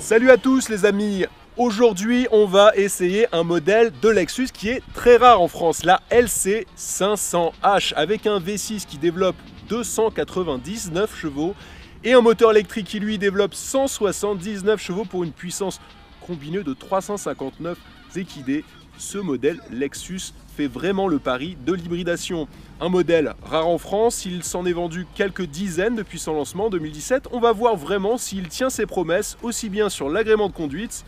Salut à tous les amis. Aujourd'hui on va essayer un modèle de Lexus qui est très rare en France, la LC500H, avec un V6 qui développe 299 chevaux et un moteur électrique qui lui développe 179 chevaux pour une puissance combinée de 359 équidés. Ce modèle Lexus fait vraiment le pari de l'hybridation. Un modèle rare en France, il s'en est vendu quelques dizaines depuis son lancement en 2017. On va voir vraiment s'il tient ses promesses, aussi bien sur l'agrément de conduite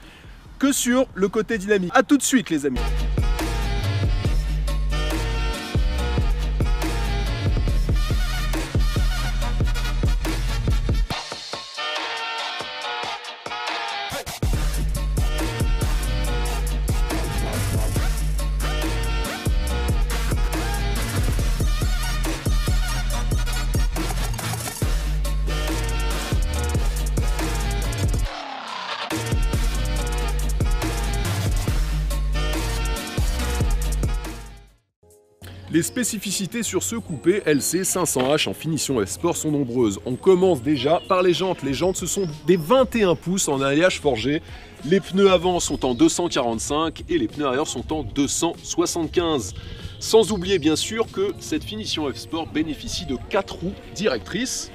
que sur le côté dynamique. A tout de suite les amis. Les spécificités sur ce coupé LC500H en finition F-Sport sont nombreuses. On commence déjà par les jantes. Les jantes, ce sont des 21 pouces en alliage forgé. Les pneus avant sont en 245 et les pneus arrière sont en 275. Sans oublier bien sûr que cette finition F-Sport bénéficie de 4 roues directrices,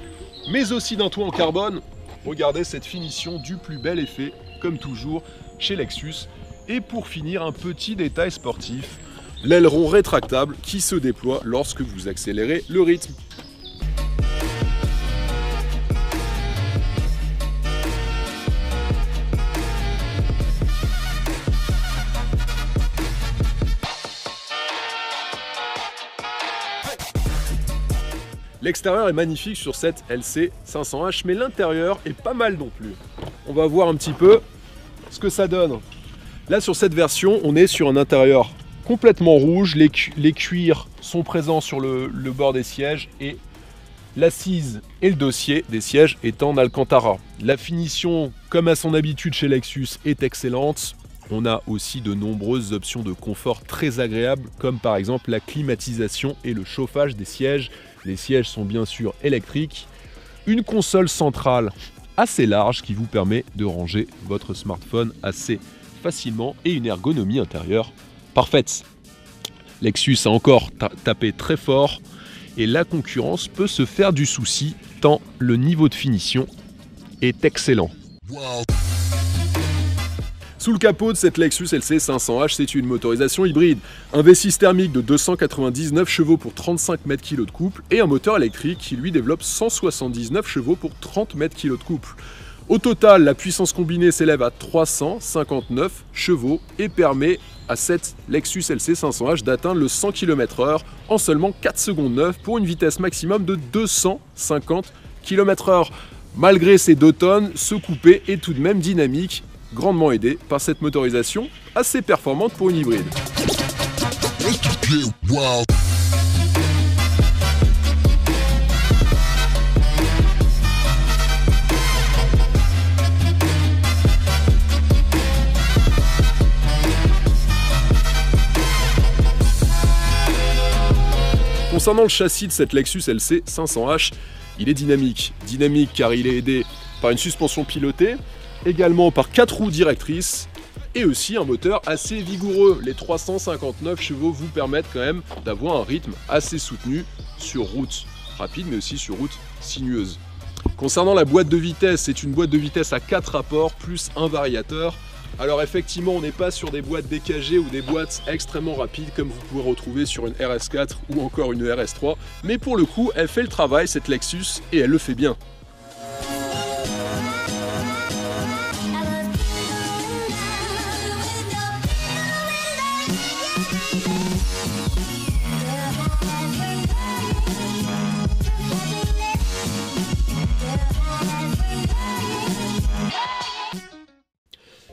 mais aussi d'un toit en carbone. Regardez cette finition du plus bel effet, comme toujours chez Lexus. Et pour finir, un petit détail sportif. L'aileron rétractable qui se déploie lorsque vous accélérez le rythme. L'extérieur est magnifique sur cette LC500H, mais l'intérieur est pas mal non plus. On va voir un petit peu ce que ça donne. Là sur cette version, on est sur un intérieur complètement rouge, les cuirs sont présents sur le bord des sièges et l'assise et le dossier des sièges est en alcantara. La finition, comme à son habitude chez Lexus, est excellente. On a aussi de nombreuses options de confort très agréables, comme par exemple la climatisation et le chauffage des sièges. Les sièges sont bien sûr électriques. Une console centrale assez large qui vous permet de ranger votre smartphone assez facilement et une ergonomie intérieure parfaite. Lexus a encore tapé très fort et la concurrence peut se faire du souci tant le niveau de finition est excellent. Wow. Sous le capot de cette Lexus LC500H, c'est une motorisation hybride. Un V6 thermique de 299 chevaux pour 35 mètres-kg de couple et un moteur électrique qui lui développe 179 chevaux pour 30 mètres-kg de couple. Au total, la puissance combinée s'élève à 359 chevaux et permet à cette Lexus LC500H d'atteindre le 100 km/h en seulement 4 secondes 9 pour une vitesse maximum de 250 km/h. Malgré ces 2 tonnes, ce coupé est tout de même dynamique, grandement aidé par cette motorisation assez performante pour une hybride. Wow. Concernant le châssis de cette Lexus LC500H, il est dynamique. Dynamique car il est aidé par une suspension pilotée, également par 4 roues directrices et aussi un moteur assez vigoureux. Les 359 chevaux vous permettent quand même d'avoir un rythme assez soutenu sur route rapide mais aussi sur route sinueuse. Concernant la boîte de vitesse, c'est une boîte de vitesse à 4 rapports plus un variateur. Alors effectivement, on n'est pas sur des boîtes DKG ou des boîtes extrêmement rapides comme vous pouvez retrouver sur une RS4 ou encore une RS3. Mais pour le coup, elle fait le travail, cette Lexus, et elle le fait bien.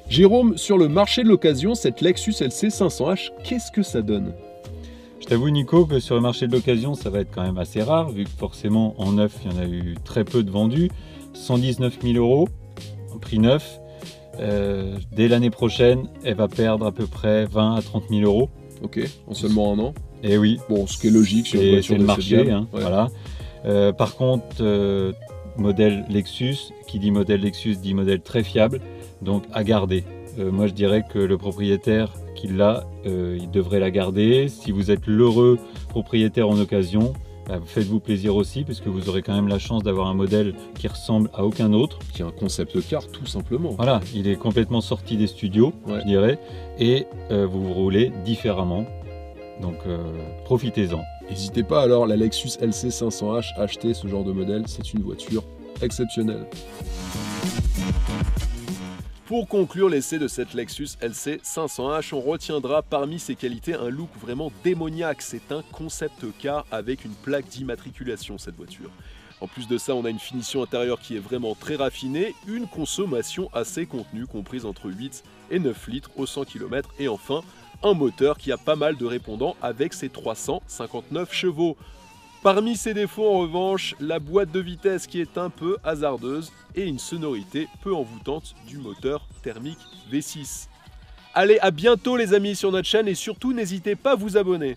Jérôme, sur le marché de l'occasion, cette Lexus LC500H, qu'est-ce que ça donne? Je t'avoue Nico que sur le marché de l'occasion, ça va être quand même assez rare, vu que forcément en neuf, il y en a eu très peu de vendus. 119 000 € en prix neuf. Dès l'année prochaine, elle va perdre à peu près 20 à 30 000 €. Ok, en seulement un an. Et oui. Bon, ce qui est logique sur une voiture de marché, hein, ouais. Voilà. Par contre, modèle Lexus, qui dit modèle Lexus dit modèle très fiable. donc à garder. Moi je dirais que le propriétaire qui l'a, il devrait la garder. Si vous êtes l'heureux propriétaire en occasion, faites-vous plaisir aussi, parce que vous aurez quand même la chance d'avoir un modèle qui ressemble à aucun autre. Qui est un concept car tout simplement. Voilà, il est complètement sorti des studios, je dirais, et vous roulez différemment. Donc profitez-en. N'hésitez pas alors, la Lexus LC500H, acheter ce genre de modèle, c'est une voiture exceptionnelle. Pour conclure l'essai de cette Lexus LC500H, on retiendra parmi ses qualités un look vraiment démoniaque. C'est un concept car avec une plaque d'immatriculation, cette voiture. En plus de ça, on a une finition intérieure qui est vraiment très raffinée, une consommation assez contenue, comprise entre 8 et 9 litres au 100 km, et enfin, un moteur qui a pas mal de répondants avec ses 359 chevaux. Parmi ses défauts en revanche, la boîte de vitesse qui est un peu hasardeuse et une sonorité peu envoûtante du moteur thermique V6. Allez, à bientôt les amis sur notre chaîne et surtout n'hésitez pas à vous abonner.